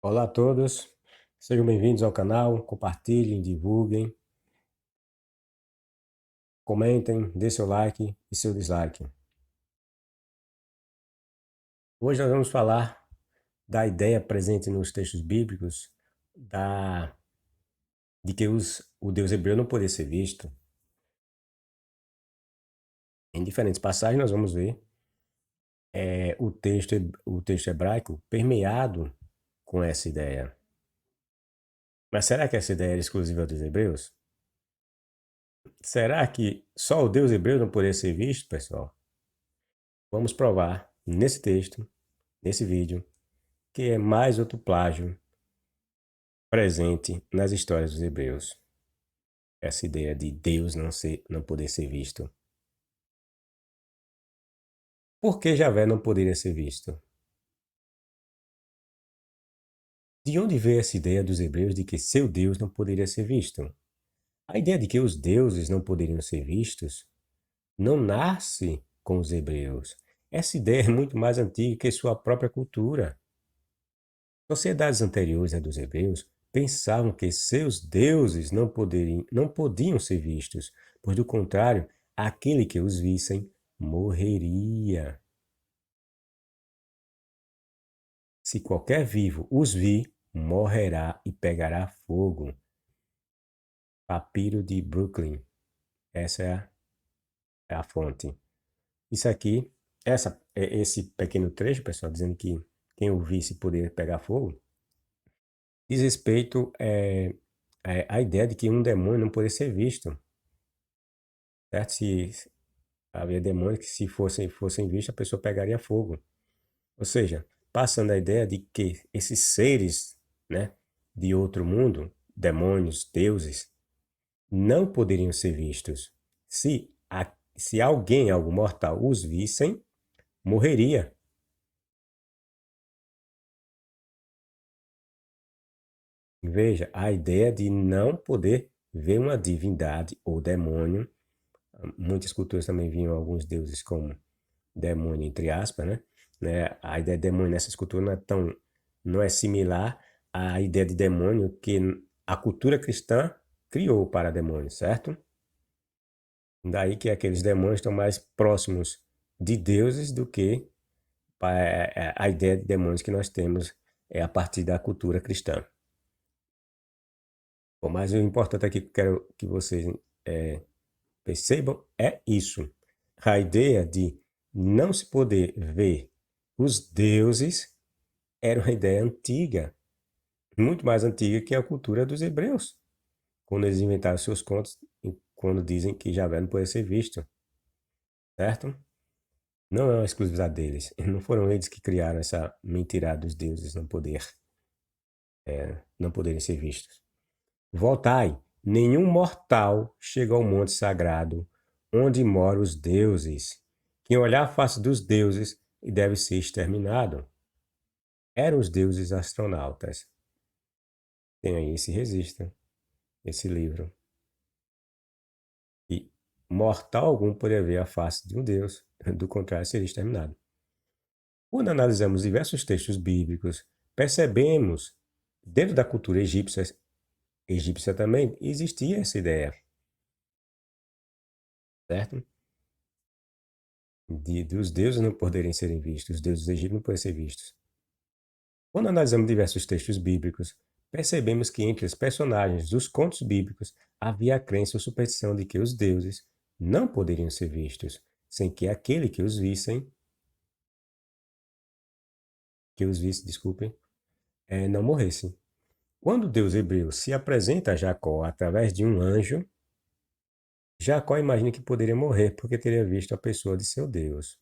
Olá a todos, sejam bem-vindos ao canal, compartilhem, divulguem, comentem, dê seu like e seu dislike. Hoje nós vamos falar da ideia presente nos textos bíblicos de que o Deus hebreu não poderia ser visto. Em diferentes passagens nós vamos ver o texto hebraico permeado com essa ideia. Mas será que essa ideia era exclusiva dos hebreus? Será que só o Deus hebreu não poderia ser visto, pessoal? Vamos provar nesse texto, nesse vídeo, que é mais outro plágio presente nas histórias dos hebreus. Essa ideia de Deus não poder ser visto. Por que Javé não poderia ser visto? De onde veio essa ideia dos hebreus de que seu Deus não poderia ser visto? A ideia de que os deuses não poderiam ser vistos não nasce com os hebreus. Essa ideia é muito mais antiga que sua própria cultura. Sociedades anteriores à dos hebreus pensavam que seus deuses não podiam ser vistos, pois do contrário, aquele que os vissem morreria. Se qualquer vivo os vir, morrerá e pegará fogo. Papiro de Brooklyn. Essa é a fonte. Isso aqui, esse pequeno trecho, pessoal, dizendo que quem o visse poderia pegar fogo, diz respeito à ideia de que um demônio não poderia ser visto. Certo? Se havia demônios que se fossem vistos, a pessoa pegaria fogo. Ou seja, passando a ideia de que esses seres, né, de outro mundo, demônios, deuses, não poderiam ser vistos. Se alguém, algo mortal, os vissem, morreria. Veja, a ideia de não poder ver uma divindade ou demônio. Muitas culturas também viam alguns deuses como demônio, entre aspas, né? A ideia de demônio nessas culturas não é similar à ideia de demônio que a cultura cristã criou para demônios, certo? Daí que aqueles demônios estão mais próximos de deuses do que a ideia de demônios que nós temos a partir da cultura cristã. Bom, mas o importante aqui que eu quero que vocês percebam é isso. A ideia de não se poder ver os deuses era uma ideia antiga, muito mais antiga que a cultura dos hebreus, quando eles inventaram seus contos, quando dizem que Javé não pode ser visto, certo? Não é uma exclusividade deles. Não foram eles que criaram essa mentira dos deuses não poderem ser vistos. Voltai, nenhum mortal chega ao monte sagrado, onde moram os deuses. Quem olhar a face dos deuses deve ser exterminado. Eram os deuses astronautas. Tem aí esse registro, esse livro. E mortal algum poderia ver a face de um deus, do contrário seria exterminado. Quando analisamos diversos textos bíblicos, percebemos, dentro da cultura egípcia também, existia essa ideia, certo? Dos deuses não poderem serem vistos, os deuses egípcios não podem ser vistos. Quando analisamos diversos textos bíblicos, percebemos que entre os personagens dos contos bíblicos havia a crença ou superstição de que os deuses não poderiam ser vistos, sem que aquele desculpem, não morresse. Quando o Deus hebreu se apresenta a Jacó através de um anjo, Jacó imagina que poderia morrer porque teria visto a pessoa de seu Deus.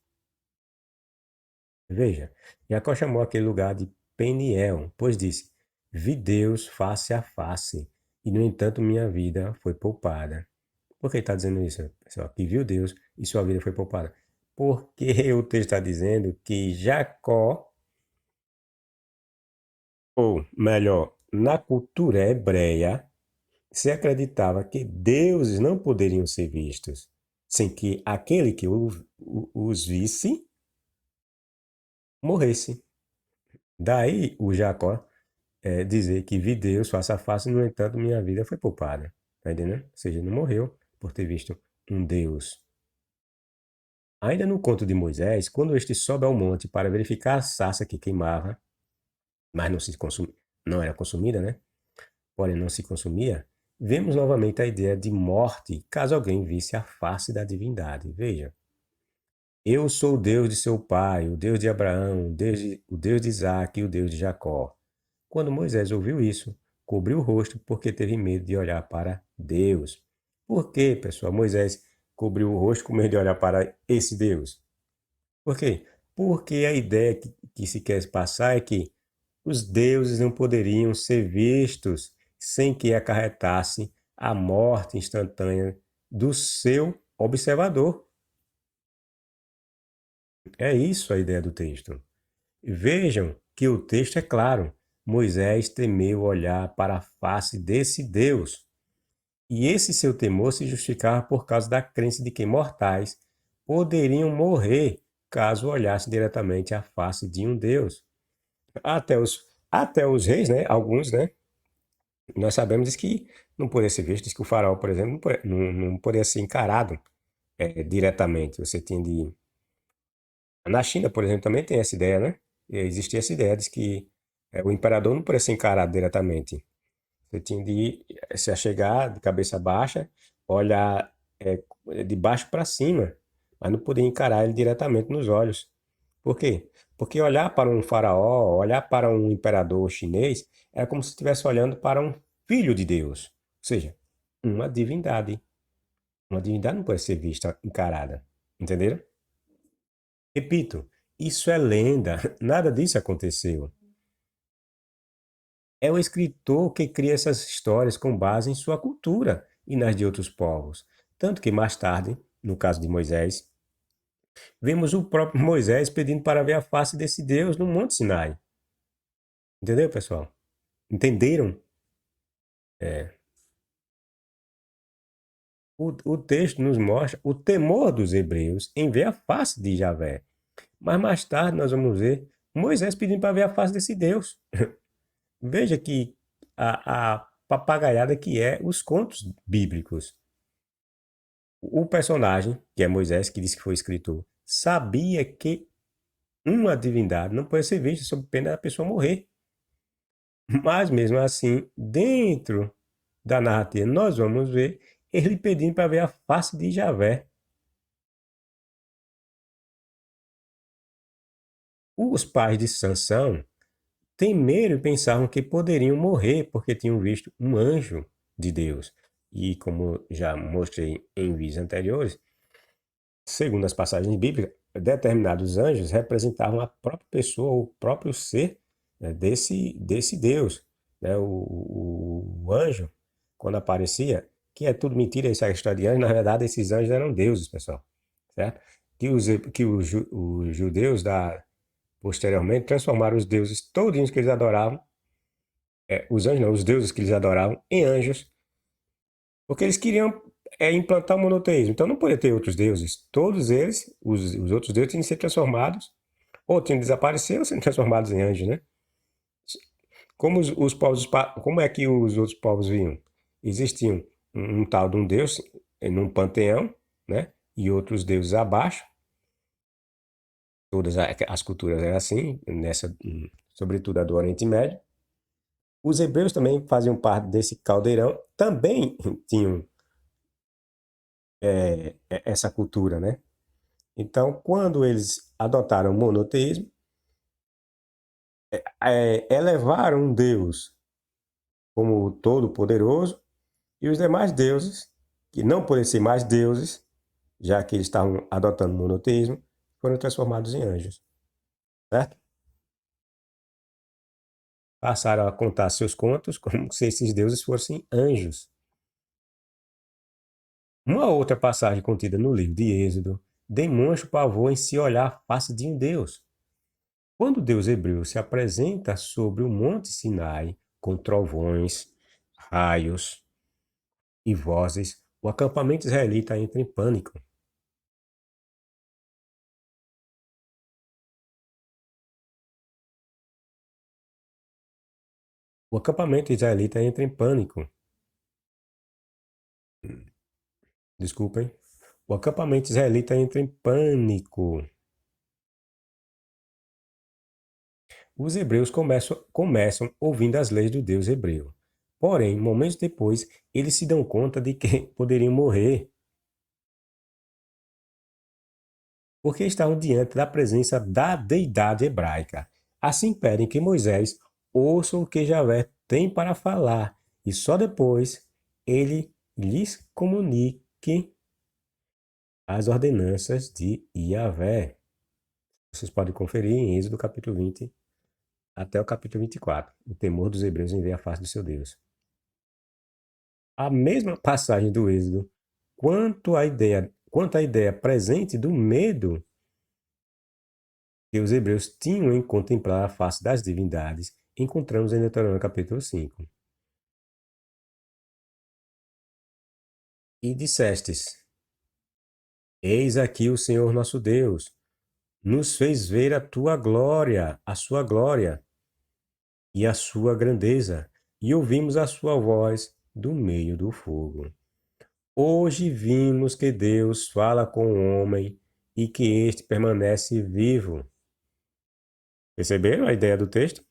Veja, Jacó chamou aquele lugar de Peniel, pois disse: vi Deus face a face, e no entanto minha vida foi poupada. Por que ele está dizendo isso, pessoal? Que viu Deus e sua vida foi poupada. Porque o texto está dizendo que Jacó, ou melhor, na cultura hebreia, se acreditava que deuses não poderiam ser vistos, sem que aquele que os visse morresse. Daí o Jacó dizer que vi Deus face a face, no entanto, minha vida foi poupada. Tá entendendo? Ou seja, não morreu por ter visto um Deus. Ainda no conto de Moisés, quando este sobe ao monte para verificar a sarça que queimava, mas não era consumida, né? Porém não se consumia, vemos novamente a ideia de morte caso alguém visse a face da divindade. Veja, eu sou o Deus de seu pai, o Deus de Abraão, o Deus de Isaac e o Deus de Jacó. Quando Moisés ouviu isso, cobriu o rosto porque teve medo de olhar para Deus. Por quê, pessoal? Moisés cobriu o rosto com medo de olhar para esse Deus. Por quê? Porque a ideia que se quer passar é que os deuses não poderiam ser vistos sem que acarretasse a morte instantânea do seu observador. É isso a ideia do texto. Vejam que o texto é claro. Moisés temeu olhar para a face desse Deus. E esse seu temor se justificava por causa da crença de que mortais poderiam morrer caso olhassem diretamente a face de um Deus. Até os reis, né? Alguns, né? Nós sabemos que não poderia ser visto, diz que o faraó, por exemplo, não poderia ser encarado diretamente. Você tinha de. Na China, por exemplo, também tem essa ideia, né? Existia essa ideia de que o imperador não poderia ser encarado diretamente. Você tinha de se achegar de cabeça baixa, olhar de baixo para cima, mas não podia encarar ele diretamente nos olhos. Por quê? Porque olhar para um faraó, olhar para um imperador chinês, é como se estivesse olhando para um filho de Deus. Ou seja, uma divindade. Uma divindade não pode ser vista, encarada. Entenderam? Repito, isso é lenda. Nada disso aconteceu. É o escritor que cria essas histórias com base em sua cultura e nas de outros povos. Tanto que mais tarde, no caso de Moisés, vemos o próprio Moisés pedindo para ver a face desse Deus no Monte Sinai. Entendeu, pessoal? Entenderam? É. O texto nos mostra o temor dos hebreus em ver a face de Javé. Mas mais tarde nós vamos ver Moisés pedindo para ver a face desse Deus. Veja que a papagaiada que é os contos bíblicos. O personagem, que é Moisés, que disse que foi escritor, sabia que uma divindade não pode ser vista sob pena da pessoa morrer. Mas mesmo assim, dentro da narrativa, nós vamos ver ele pedindo para ver a face de Javé. Os pais de Sansão temeram e pensavam que poderiam morrer porque tinham visto um anjo de Deus. E como já mostrei em vídeos anteriores, segundo as passagens bíblicas, determinados anjos representavam a própria pessoa, o próprio ser, né, desse Deus. Né? O anjo, quando aparecia, que é tudo mentira, isso é história de anjos, na verdade esses anjos eram deuses, pessoal. Certo? Que os judeus posteriormente transformaram os deuses todinhos que eles adoravam, os anjos não, os deuses que eles adoravam, em anjos, porque eles queriam implantar o monoteísmo. Então não podia ter outros deuses. Todos eles, os outros deuses, tinham que ser transformados, ou tinham que desaparecer, ou sendo transformados em anjos, né? Como é que os outros povos viam? Existiam um tal de um deus num panteão, né? E outros deuses abaixo. Todas as culturas eram assim, sobretudo a do Oriente Médio. Os hebreus também faziam parte desse caldeirão, também tinham essa cultura, né? Então, quando eles adotaram o monoteísmo, elevaram um Deus como o Todo-Poderoso e os demais deuses, que não podem ser mais deuses, já que eles estavam adotando o monoteísmo, foram transformados em anjos, certo? Passaram a contar seus contos como se esses deuses fossem anjos. Uma outra passagem contida no livro de Êxodo demonstra o pavor em se olhar a face de um Deus. Quando o Deus hebreu se apresenta sobre o Monte Sinai, com trovões, raios e vozes, o acampamento israelita entra em pânico. O acampamento israelita entra em pânico. Desculpem. O acampamento israelita entra em pânico. Os hebreus começam ouvindo as leis do Deus hebreu. Porém, momentos depois, eles se dão conta de que poderiam morrer, porque estavam diante da presença da deidade hebraica. Assim pedem que Moisés ouça o que Javé tem para falar, e só depois ele lhes comunique as ordenanças de Yahvé. Vocês podem conferir em Êxodo capítulo 20 até o capítulo 24. O temor dos hebreus em ver a face do seu Deus. A mesma passagem do Êxodo, quanto à ideia presente do medo que os hebreus tinham em contemplar a face das divindades, encontramos em Deuteronômio capítulo 5. E dissestes: Eis aqui o Senhor nosso Deus, nos fez ver a tua glória, a sua glória e a sua grandeza, e ouvimos a sua voz do meio do fogo. Hoje vimos que Deus fala com o homem e que este permanece vivo. Perceberam a ideia do texto?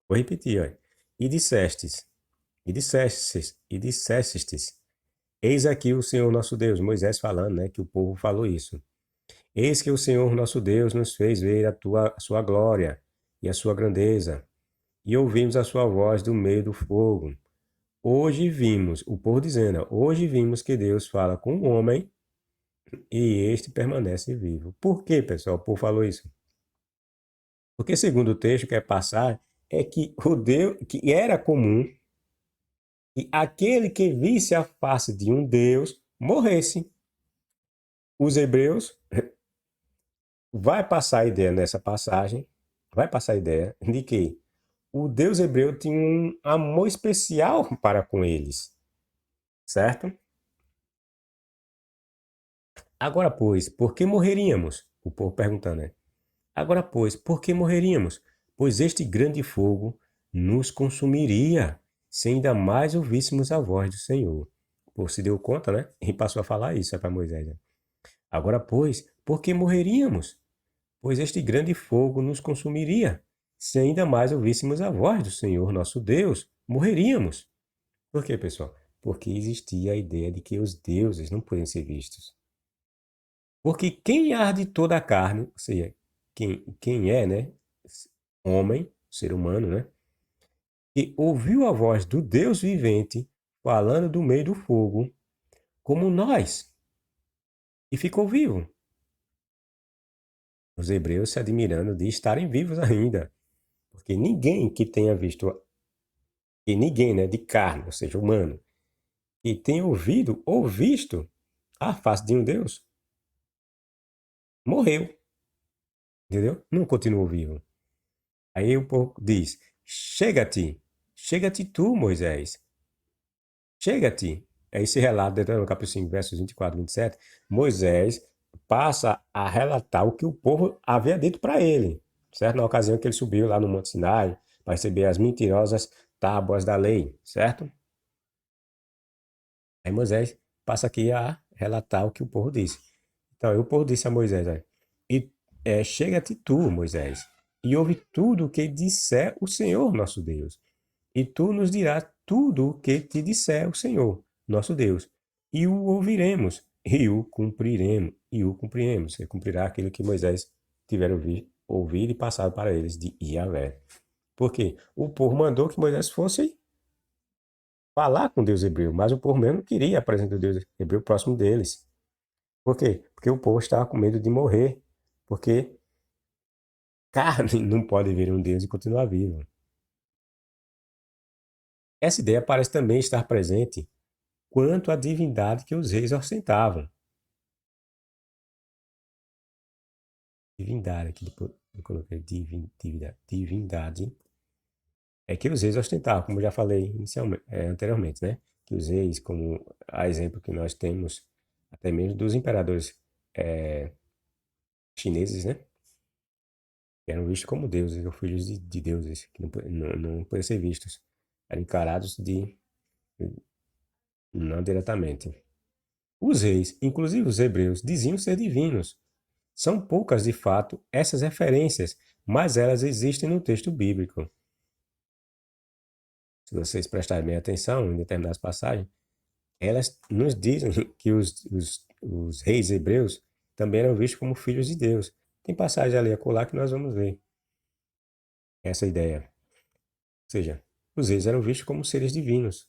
Vou repetir, olha. E dissestes, e dissestes, eis aqui o Senhor nosso Deus. Moisés falando, né, que o povo falou isso. Eis que o Senhor nosso Deus nos fez ver a sua glória e a sua grandeza, e ouvimos a sua voz do meio do fogo. Hoje vimos, o povo dizendo, hoje vimos que Deus fala com o homem e este permanece vivo. Por que, pessoal, o povo falou isso? Porque segundo o texto que é passar, é que o Deus, que era comum que aquele que visse a face de um Deus morresse. Os hebreus vai passar a ideia nessa passagem, vai passar a ideia de que o Deus hebreu tinha um amor especial para com eles, certo? Agora, pois, por que morreríamos? O povo perguntando, né? Agora, pois, por que morreríamos? Pois este grande fogo nos consumiria, se ainda mais ouvíssemos a voz do Senhor. O povo se deu conta, né? E passou a falar isso para Moisés. Né? Agora, pois, por que morreríamos? Pois este grande fogo nos consumiria. Se ainda mais ouvíssemos a voz do Senhor nosso Deus, morreríamos. Por quê, pessoal? Porque existia a ideia de que os deuses não podem ser vistos. Porque quem arde toda a carne, ou seja, quem é, né? Homem, ser humano, né? E ouviu a voz do Deus vivente falando do meio do fogo, como nós, e ficou vivo. Os hebreus se admirando de estarem vivos ainda, porque ninguém que tenha visto, e ninguém, né, de carne, ou seja, humano, que tenha ouvido ou visto a face de um Deus, morreu, entendeu? Não continuou vivo. Aí o povo diz: chega-te tu, Moisés, chega-te. É esse relato, no capítulo 5, versos 24 e 27, Moisés passa a relatar o que o povo havia dito para ele, certo? Na ocasião que ele subiu lá no Monte Sinai para receber as mentirosas tábuas da lei, certo? Aí Moisés passa aqui a relatar o que o povo disse. Então, aí o povo disse a Moisés, olha, e chega-te tu, Moisés, e ouve tudo o que disser o Senhor nosso Deus. E tu nos dirás tudo o que te disser o Senhor nosso Deus. E o ouviremos, e o cumpriremos, e o cumpriremos. Ele cumprirá aquilo que Moisés tiver ouvido e passado para eles de Yahvé. Por quê? O povo mandou que Moisés fosse falar com Deus hebreu, mas o povo mesmo não queria a presença do Deus hebreu próximo deles. Por quê? Porque o povo estava com medo de morrer, porque carne não pode ver um Deus e continuar vivo. Essa ideia parece também estar presente quanto à divindade que os reis ostentavam. Divindade, aqui depois eu coloquei divindade, é que os reis ostentavam, como eu já falei anteriormente, né? Que os reis, como a exemplo que nós temos, até mesmo dos imperadores chineses, né? Que eram vistos como deuses, ou filhos de deuses, que não podem ser vistos. eram encarados não diretamente. Os reis, inclusive os hebreus, diziam ser divinos. São poucas, de fato, essas referências, mas elas existem no texto bíblico. Se vocês prestarem bem atenção em determinadas passagens, elas nos dizem que os reis hebreus também eram vistos como filhos de Deus. Tem passagem ali a colar que nós vamos ver essa ideia. Ou seja, os reis eram vistos como seres divinos.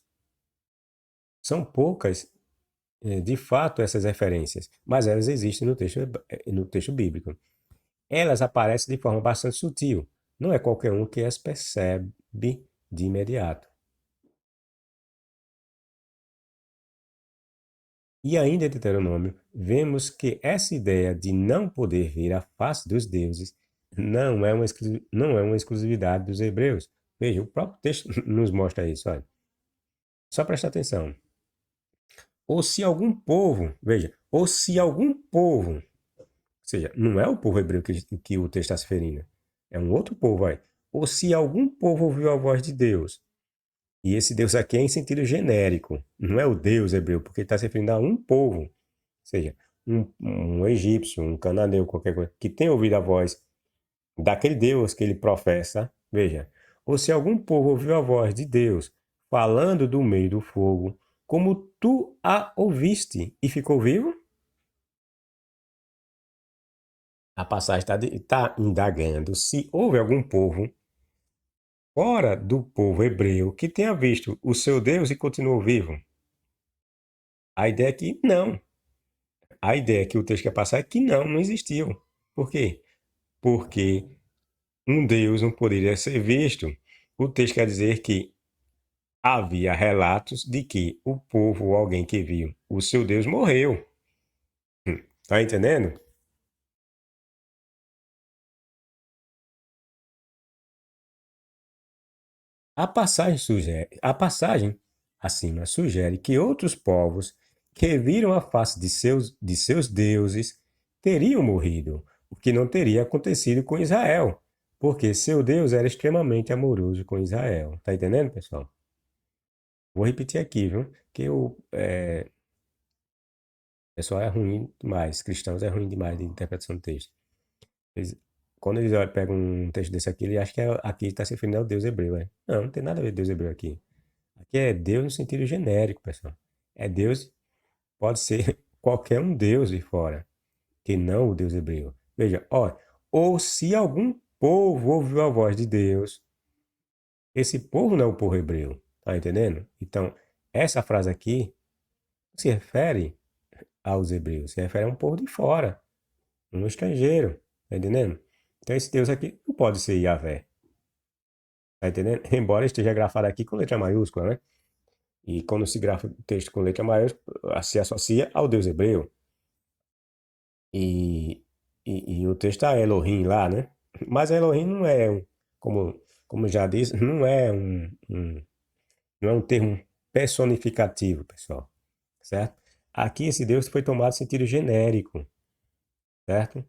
São poucas, de fato, essas referências, mas elas existem no texto bíblico. Elas aparecem de forma bastante sutil. Não é qualquer um que as percebe de imediato. E ainda em Deuteronômio, vemos que essa ideia de não poder ver a face dos deuses não é uma exclusividade dos hebreus. Veja, o próprio texto nos mostra isso. Olha. Só presta atenção. Ou se algum povo, veja, ou se algum povo, ou seja, não é o povo hebreu que o texto está se referindo, é um outro povo, vai. Ou se algum povo ouviu a voz de Deus, e esse Deus aqui é em sentido genérico, não é o Deus hebreu, porque ele está se referindo a um povo, ou seja, um egípcio, um cananeu, qualquer coisa, que tem ouvido a voz daquele Deus que ele professa, veja, ou se algum povo ouviu a voz de Deus falando do meio do fogo, como tu a ouviste e ficou vivo? A passagem está indagando se houve algum povo fora do povo hebreu que tenha visto o seu Deus e continuou vivo. A ideia é que não. A ideia que o texto quer passar é que não existiu. Por quê? Porque um Deus não poderia ser visto. O texto quer dizer que havia relatos de que o povo ou alguém que viu o seu Deus morreu. Tá entendendo? A passagem acima sugere que outros povos que viram a face de seus deuses teriam morrido, o que não teria acontecido com Israel, porque seu Deus era extremamente amoroso com Israel. Tá entendendo, pessoal? Vou repetir aqui, viu? Que o pessoal é ruim demais, cristãos é ruim demais de interpretação do texto. Eles- Quando eles pegam um texto desse aqui, eles acham que aqui está se referindo ao Deus hebreu. Não, não tem nada a ver com Deus hebreu aqui. Aqui é Deus no sentido genérico, pessoal. É Deus, pode ser qualquer um Deus de fora, que não o Deus hebreu. Veja, ó, ou se algum povo ouviu a voz de Deus, esse povo não é o povo hebreu, tá entendendo? Então, essa frase aqui se refere aos hebreus, se refere a um povo de fora, um estrangeiro, tá entendendo? Então, esse Deus aqui não pode ser Yahvé, tá entendendo? Embora esteja grafado aqui com letra maiúscula, né? E quando se grafa o texto com letra maiúscula, se associa ao Deus hebreu. E, e o texto está Elohim lá, né? Mas Elohim não é como já disse, não é um termo personificativo, pessoal, certo? Aqui esse Deus foi tomado em sentido genérico, certo?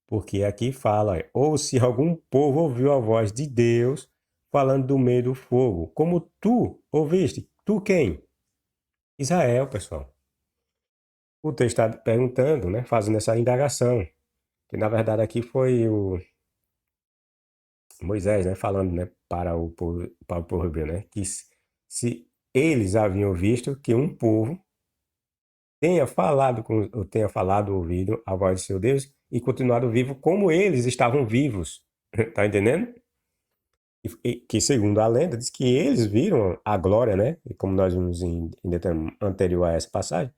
Porque aqui fala, ou se algum povo ouviu a voz de Deus falando do meio do fogo, como tu ouviste, tu quem? Israel, pessoal. O texto está perguntando, né, fazendo essa indagação, que na verdade aqui foi o Moisés, né, falando, né, para o povo hebreu, né, que se eles haviam visto que um povo tenha falado, ouvido a voz de seu Deus e continuado vivo como eles estavam vivos. Tá entendendo? E que segundo a lenda diz que eles viram a glória, né? E como nós vimos em anterior a essa passagem,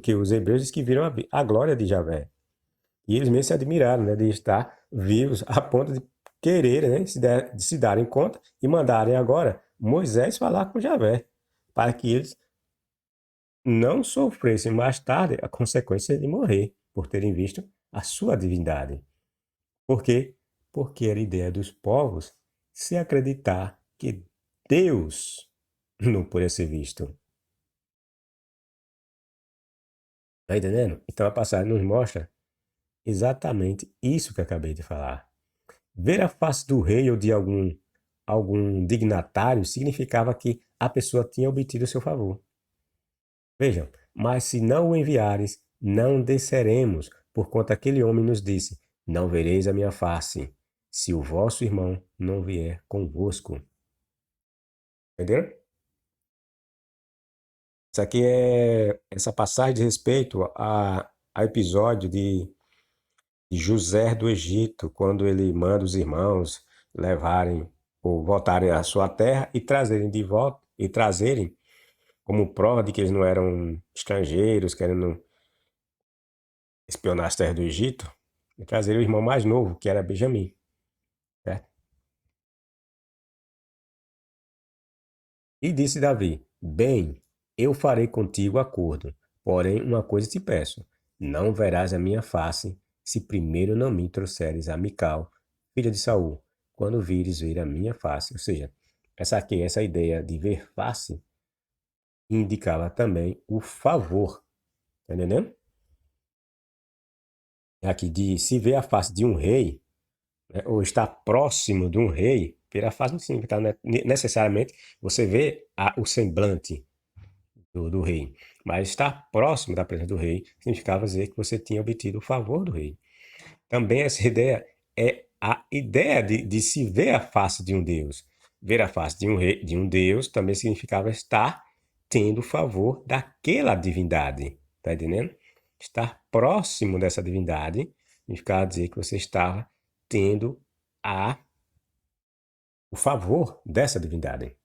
que os hebreus diz que viram a glória de Javé. E eles mesmo se admiraram, né, de estar vivos a ponto de quererem, né, de se darem conta e mandarem agora Moisés falar com Javé, para que eles não sofressem mais tarde a consequência de morrer por terem visto a sua divindade. Por quê? Porque era ideia dos povos se acreditar que Deus não podia ser visto. Tá entendendo? Então a passagem nos mostra exatamente isso que eu acabei de falar. Ver a face do rei ou de algum algum dignatário, significava que a pessoa tinha obtido o seu favor. Vejam, mas se não o enviares, não desceremos, porquanto aquele homem nos disse: Não vereis a minha face, se o vosso irmão não vier convosco. Entenderam? Isso aqui essa passagem de respeito ao episódio de José do Egito, quando ele manda os irmãos levarem ou voltarem à sua terra e trazerem de volta e trazerem como prova de que eles não eram estrangeiros querendo espionar as terras do Egito, e trazer o irmão mais novo, que era Benjamim, certo? E disse Davi: Bem, eu farei contigo acordo, porém uma coisa te peço: não verás a minha face, se primeiro não me trouxeres a Mical, filha de Saul, quando vires ver a minha face. Ou seja, essa ideia de ver face indicava também o favor, tá entendendo? Aqui de se ver a face de um rei, né, ou estar próximo de um rei, ver a face não significa necessariamente você vê o semblante do rei, mas estar próximo da presença do rei significava dizer que você tinha obtido o favor do rei. Também essa ideia é a ideia de se ver a face de um Deus. Ver a face de um rei, de um Deus também significava estar tendo o favor daquela divindade. Está entendendo? Estar próximo dessa divindade significava dizer que você estava tendo o favor dessa divindade.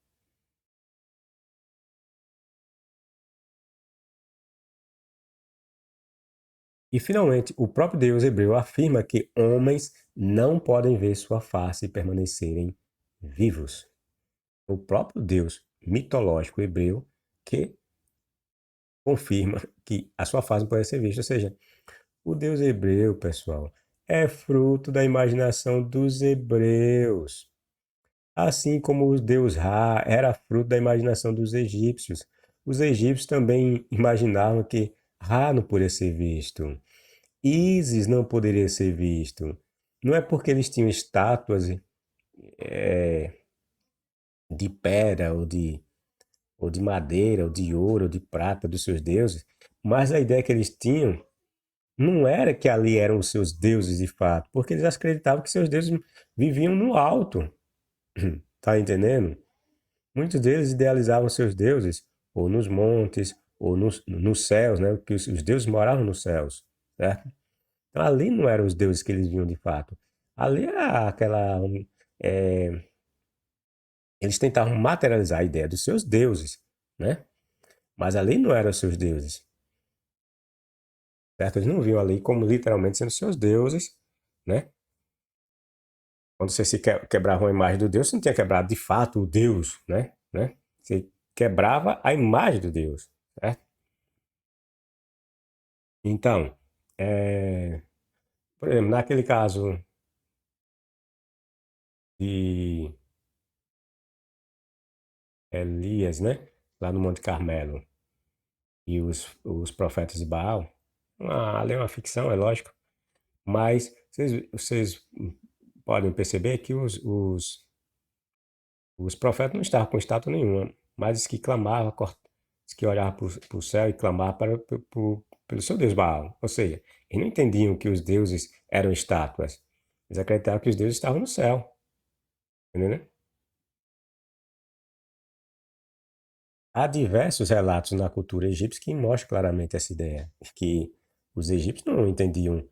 E, finalmente, o próprio Deus hebreu afirma que homens não podem ver sua face e permanecerem vivos. O próprio Deus mitológico hebreu que confirma que a sua face não pode ser vista. Ou seja, o Deus hebreu, pessoal, é fruto da imaginação dos hebreus. Assim como o Deus Ra era fruto da imaginação dos egípcios. Os egípcios também imaginavam que Ra não poderia ser visto. Ísis não poderia ser visto. Não é porque eles tinham estátuas de pedra ou de madeira, ou de ouro, ou de prata dos seus deuses, mas a ideia que eles tinham não era que ali eram os seus deuses de fato, porque eles acreditavam que seus deuses viviam no alto. Tá entendendo? Muitos deles idealizavam seus deuses ou nos montes, ou nos céus, né? Porque os deuses moravam nos céus, certo? Então ali não eram os deuses que eles viam de fato. Ali era aquela. é, Eles tentavam materializar a ideia dos seus deuses, né? Mas ali não eram os seus deuses, certo? Eles não viam ali como literalmente sendo seus deuses, né? Quando você se quebrava uma imagem do Deus, você não tinha quebrado de fato o Deus, né? Você quebrava a imagem do Deus, certo? Então, por exemplo, naquele caso de Elias, né? Lá no Monte Carmelo, e os profetas de Baal, ali é uma ficção, é lógico, mas vocês podem perceber que os profetas não estavam com estátua nenhuma, mas que clamavam, que olhavam para o céu e clamavam pelo seu Deus Baal. Ou seja, eles não entendiam que os deuses eram estátuas. Eles acreditavam que os deuses estavam no céu. Entendeu? Há diversos relatos na cultura egípcia que mostram claramente essa ideia, que os egípcios não entendiam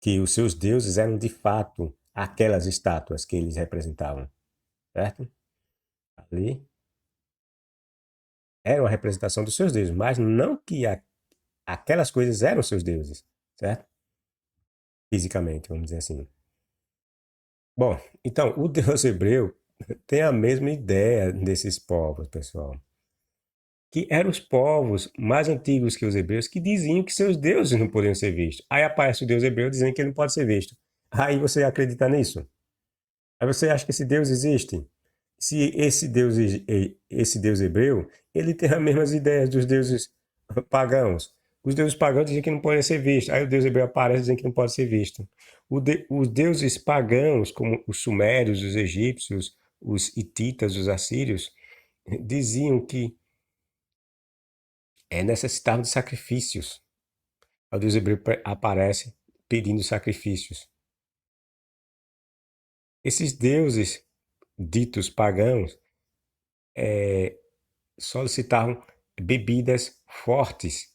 que os seus deuses eram de fato aquelas estátuas que eles representavam, certo? Ali era uma representação dos seus deuses, mas não que aquelas coisas eram seus deuses, certo? Fisicamente, vamos dizer assim. Bom, então o Deus hebreu tem a mesma ideia desses povos, pessoal. Que eram os povos mais antigos que os hebreus que diziam que seus deuses não podiam ser vistos. Aí aparece o Deus hebreu dizendo que ele não pode ser visto. Aí você acredita nisso? Aí você acha que esse Deus existe? Se esse Deus hebreu, ele tem as mesmas ideias dos deuses pagãos. Os deuses pagãos diziam que não podem ser vistos. Aí o deus hebreu aparece dizendo que não pode ser visto. Os deuses pagãos, como os sumérios, os egípcios, os hititas, os assírios, diziam que necessitavam de sacrifícios. O deus hebreu aparece pedindo sacrifícios. Esses deuses ditos pagãos solicitavam bebidas fortes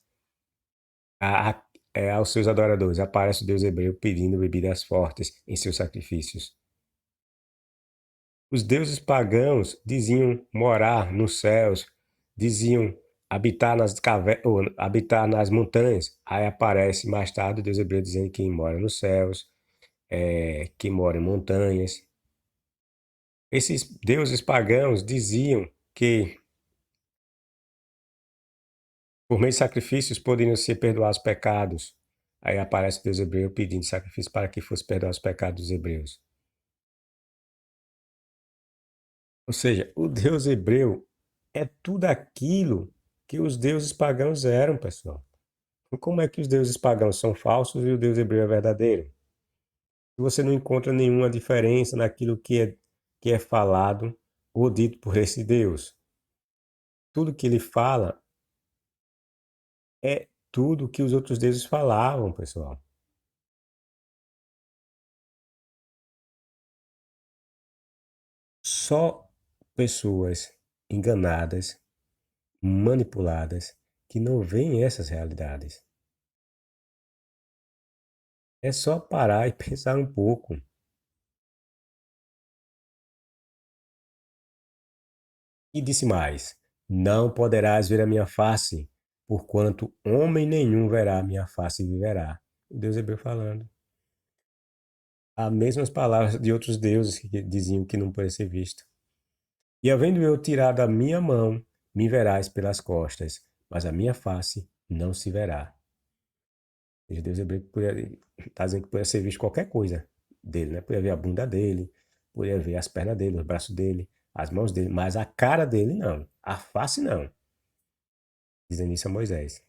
aos seus adoradores. Aparece o deus hebreu pedindo bebidas fortes em seus sacrifícios. Os deuses pagãos diziam morar nos céus, diziam habitar nas cavernas, ou habitar nas montanhas. Aí aparece mais tarde o deus hebreu dizendo que mora nos céus, que mora em montanhas. Esses deuses pagãos diziam que por meio de sacrifícios poderiam ser perdoados os pecados. Aí aparece o Deus hebreu pedindo sacrifício para que fosse perdoar os pecados dos hebreus. Ou seja, o Deus hebreu é tudo aquilo que os deuses pagãos eram, pessoal. E como é que os deuses pagãos são falsos e o Deus hebreu é verdadeiro? Você não encontra nenhuma diferença naquilo que é falado ou dito por esse Deus. Tudo que ele fala é tudo que os outros deuses falavam, pessoal. Só pessoas enganadas, manipuladas, que não veem essas realidades. É só parar e pensar um pouco. E disse mais: Não poderás ver a minha face, porquanto homem nenhum verá a minha face e viverá. O Deus hebreu falando. As mesmas palavras de outros deuses que diziam que não podia ser visto. E havendo eu tirado a minha mão, me verás pelas costas, mas a minha face não se verá. Ou seja, Deus hebreu está dizendo que podia ser visto qualquer coisa dele, né? Podia ver a bunda dele, podia ver as pernas dele, os braços dele, as mãos dele, mas a cara dele não, a face não. Dizendo isso a Moisés.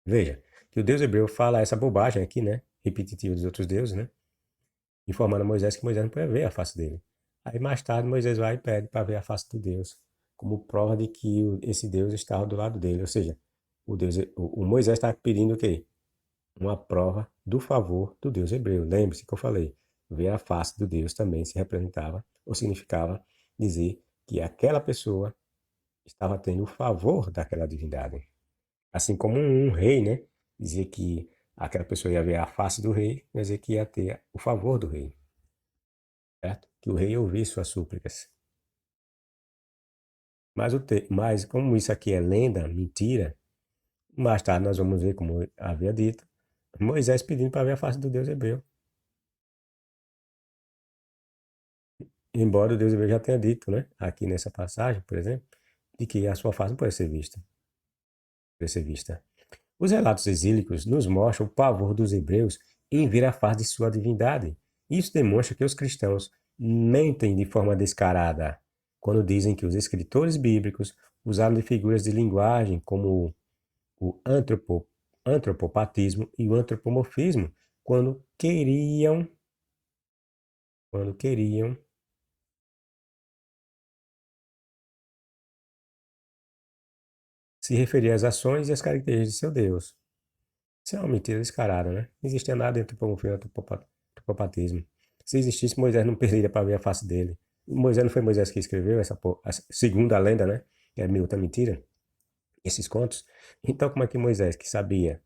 Veja, que o Deus hebreu fala essa bobagem aqui, né? Repetitiva dos outros deuses, né? Informando a Moisés que Moisés não podia ver a face dele. Aí mais tarde Moisés vai e pede para ver a face do Deus, como prova de que esse Deus estava do lado dele. Ou seja, o Moisés estava pedindo o quê? Uma prova do favor do Deus hebreu. Lembre-se que eu falei, ver a face do Deus também se representava ou significava dizer que aquela pessoa estava tendo o favor daquela divindade. Assim como um rei, né? Dizer que aquela pessoa ia ver a face do rei, quer dizer que ia ter o favor do rei, certo? Que o rei ouvisse suas súplicas. Mas como isso aqui é lenda, mentira, mais tarde nós vamos ver, como havia dito, Moisés pedindo para ver a face do Deus hebreu. Embora o Deus hebreu já tenha dito, né? Aqui nessa passagem, por exemplo, de que a sua face não pode ser vista. Pode ser vista. Os relatos exílicos nos mostram o pavor dos hebreus em ver a face de sua divindade. Isso demonstra que os cristãos mentem de forma descarada quando dizem que os escritores bíblicos usaram de figuras de linguagem como o antropopatismo e o antropomorfismo quando queriam se referir às ações e às características de seu Deus. Isso é uma mentira descarada, né? Não existia nada entre o antropopatismo. Se existisse, Moisés não perderia para ver a face dele. Moisés não foi Moisés que escreveu segundo a lenda, né? Que é outra mentira, esses contos. Então, como é que Moisés, que sabia,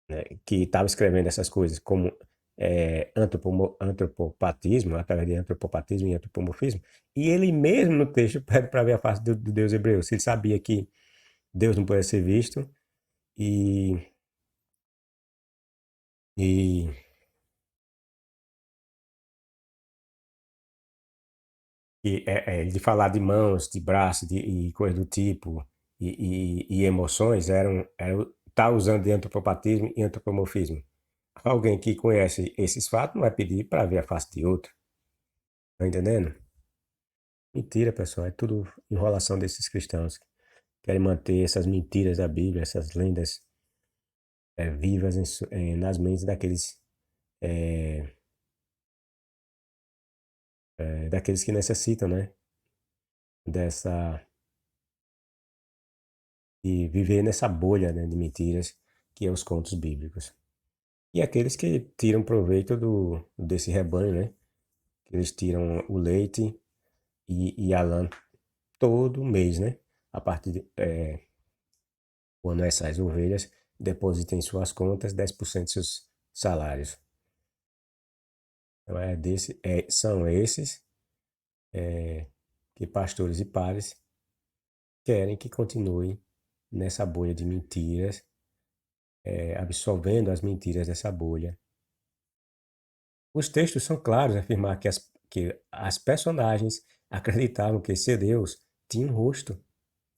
né, que estava escrevendo essas coisas como antropopatismo, através de antropopatismo e antropomorfismo, e ele mesmo no texto pede para ver a face do Deus hebreu, se ele sabia que Deus não podia ser visto e, e de falar de mãos, de braços e coisas do tipo, e emoções, tá usando de antropopatismo e antropomorfismo. Alguém que conhece esses fatos não vai pedir para ver a face de outro. Tá entendendo? Mentira, pessoal. É tudo enrolação desses cristãos querem manter essas mentiras da Bíblia, essas lendas vivas nas mentes é, daqueles que necessitam, né? Dessa e viver nessa bolha, né, de mentiras que é os contos bíblicos. E aqueles que tiram proveito desse rebanho, né? Que eles tiram o leite e a lã todo mês, né? A partir de, quando essas ovelhas depositem em suas contas 10% de seus salários. Então são esses que pastores e pares querem que continue nessa bolha de mentiras, absorvendo as mentiras dessa bolha. Os textos são claros em afirmar que as personagens acreditavam que esse Deus tinha um rosto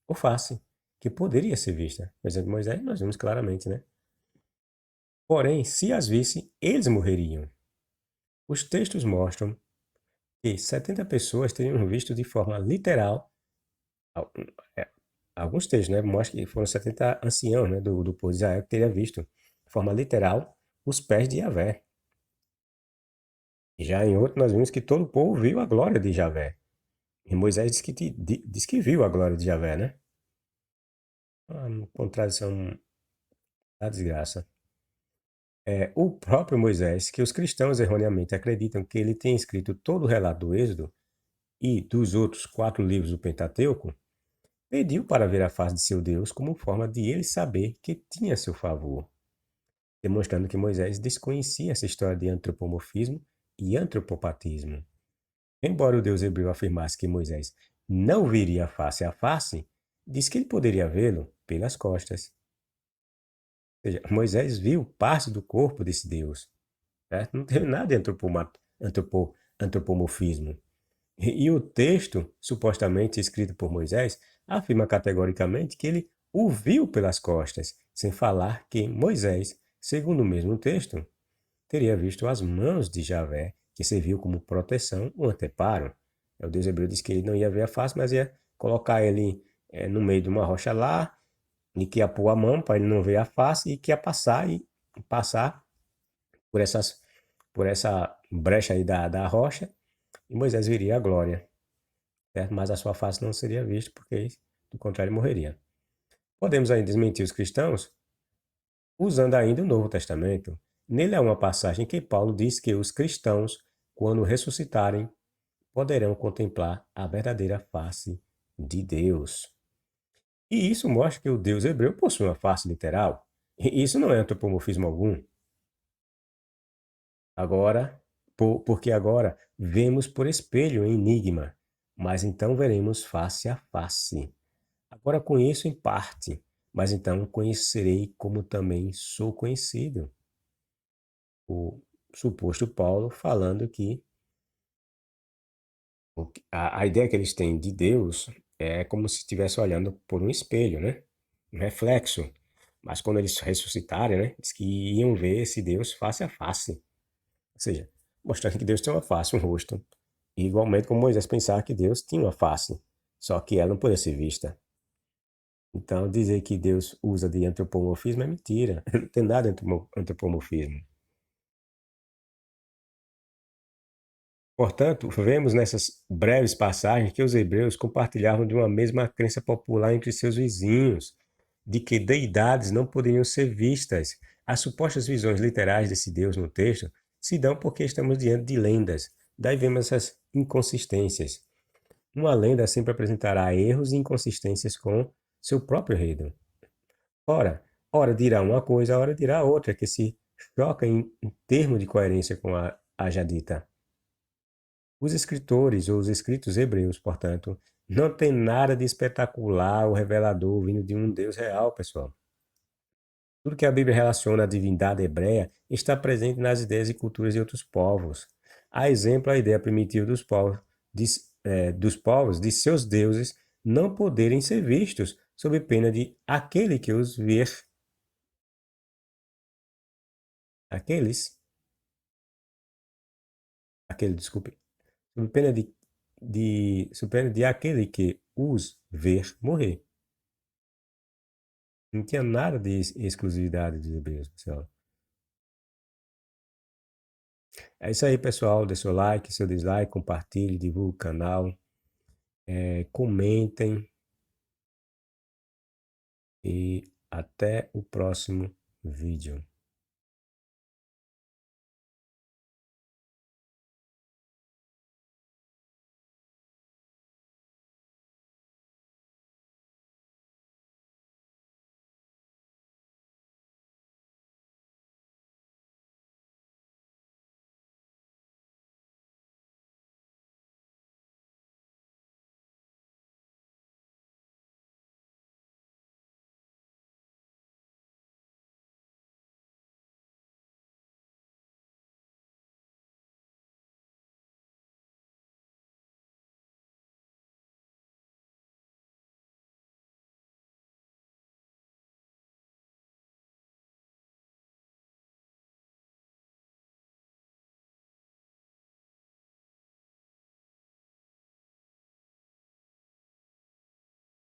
ou face que poderia ser vista. Por exemplo, Moisés, nós vimos claramente, né? Porém, se as vissem, eles morreriam. Os textos mostram que 70 pessoas teriam visto de forma literal, é, alguns textos, né? Mostram que foram 70 anciãos, né, do povo de Israel que teriam visto de forma literal os pés de Yahvé. Já em outro, nós vimos que todo o povo viu a glória de Yahvé. E Moisés diz que viu a glória de Yahvé, né? Uma contradição da desgraça. O próprio Moisés, que os cristãos erroneamente acreditam que ele tem escrito todo o relato do Êxodo e dos outros 4 livros do Pentateuco, pediu para ver a face de seu Deus como forma de ele saber que tinha a seu favor, demonstrando que Moisés desconhecia essa história de antropomorfismo e antropopatismo. Embora o Deus hebreu afirmasse que Moisés não viria face a face, diz que ele poderia vê-lo pelas costas. Ou seja, Moisés viu parte do corpo desse Deus. Certo? Não teve nada de antropomorfismo. E o texto, supostamente escrito por Moisés, afirma categoricamente que ele o viu pelas costas, sem falar que Moisés, segundo o mesmo texto, teria visto as mãos de Javé, que serviu como proteção ou anteparo. O Deus hebreu disse que ele não ia ver a face, mas ia colocar ele no meio de uma rocha lá, e que ia pôr a mão para ele não ver a face, e que ia passar por, por essa brecha aí da rocha, e Moisés viria a glória, certo? Mas a sua face não seria vista, porque do contrário morreria. Podemos ainda desmentir os cristãos usando ainda o Novo Testamento. Nele há uma passagem que Paulo diz que os cristãos, quando ressuscitarem, poderão contemplar a verdadeira face de Deus. E isso mostra que o Deus hebreu possui uma face literal. E isso não é antropomorfismo algum. Agora, porque agora vemos por espelho em enigma, mas então veremos face a face. Agora conheço em parte, mas então conhecerei como também sou conhecido. O suposto Paulo falando que a ideia que eles têm de Deus é como se estivesse olhando por um espelho, né? Um reflexo. Mas quando eles ressuscitarem, né? Diz que iam ver esse Deus face a face. Ou seja, mostrando que Deus tem uma face, um rosto. E igualmente como Moisés pensava que Deus tinha uma face, só que ela não podia ser vista. Então, dizer que Deus usa de antropomorfismo é mentira. Não tem nada de antropomorfismo. Portanto, vemos nessas breves passagens que os hebreus compartilhavam de uma mesma crença popular entre seus vizinhos, de que deidades não poderiam ser vistas. As supostas visões literais desse Deus no texto se dão porque estamos diante de lendas. Daí vemos essas inconsistências. Uma lenda sempre apresentará erros e inconsistências com seu próprio enredo. Ora dirá uma coisa, ora dirá outra, que se choca em termo de coerência com a já dita. Os escritores ou os escritos hebreus, portanto, não tem nada de espetacular ou revelador vindo de um Deus real, pessoal. Tudo que a Bíblia relaciona à divindade hebreia está presente nas ideias e culturas de outros povos. A exemplo, a ideia primitiva dos povos de seus deuses não poderem ser vistos, sob pena de aquele que os ver. Aqueles, desculpe, sob pena sob pena de aquele que os ver morrer. Não tinha nada de exclusividade dos hebreus, pessoal. É isso aí, pessoal. Dê seu like, seu dislike, compartilhe, divulgue o canal, comentem e até o próximo vídeo.